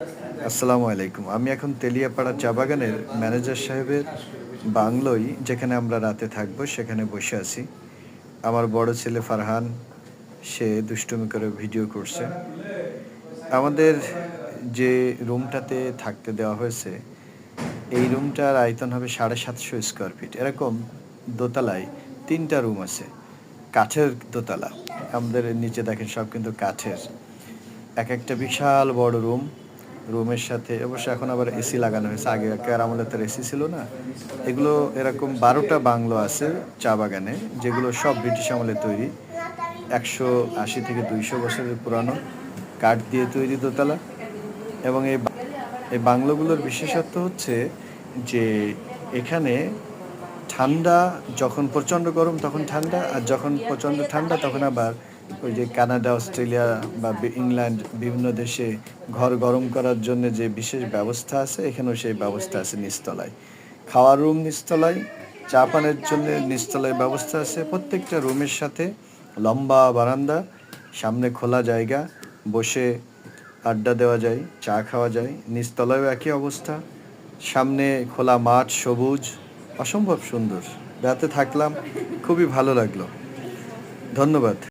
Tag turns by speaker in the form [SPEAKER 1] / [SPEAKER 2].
[SPEAKER 1] আসসালামু আলাইকুম। আমি এখন তেলিয়াপাড়া চা বাগানের ম্যানেজার সাহেবের বাংলোয়, যেখানে আমরা রাতে থাকবো, সেখানে বসে আছি। আমার বড় ছেলে ফারহান, সে দুষ্টুমি করে ভিডিও করছে। আমাদের যে রুমটাতে থাকতে দেওয়া হয়েছে, এই রুমটার আয়তন হবে ৭৫০ স্কোয়ার ফিট। এরকম দোতলায় ৩টা রুম আছে। কাঠের দোতলা। আমাদের নিচে দেখেন সব কিন্তু কাঠের। একেকটা বিশাল বড় রুম। রুমের সাথে অবশ্য এখন আবার এসি লাগানো হয়েছে। আগেকার আমলে তো এসি ছিল না। এগুলো এরকম ১২টা বাংলো আছে চা বাগানে, যেগুলো সব ব্রিটিশ আমলে তৈরি। ১৮০ থেকে ২০০ বছরের পুরানো, কাঠ দিয়ে তৈরি দোতলা। এবং এই বাংলোগুলোর বিশেষত্ব হচ্ছে যে এখানে ঠান্ডা, যখন প্রচণ্ড গরম তখন ঠান্ডা, আর যখন প্রচণ্ড ঠান্ডা তখন আবার ওই যে কানাডা, অস্ট্রেলিয়া বা ইংল্যান্ড, বিভিন্ন দেশে ঘর গরম করার জন্য যে বিশেষ ব্যবস্থা আছে, এখানেও সেই ব্যবস্থা আছে নিচতলায়। খাওয়ার রুম নিচতলায়, চা পানের জন্য নিচতলায় ব্যবস্থা আছে। প্রত্যেকটা রুমের সাথে লম্বা বারান্দা, সামনে খোলা জায়গা, বসে আড্ডা দেওয়া যায়, চা খাওয়া যায়। নিচতলায়ও একই অবস্থা, সামনে খোলা মাঠ, সবুজ, অসম্ভব সুন্দর। রাতে থাকলাম, খুবই ভালো লাগলো। ধন্যবাদ।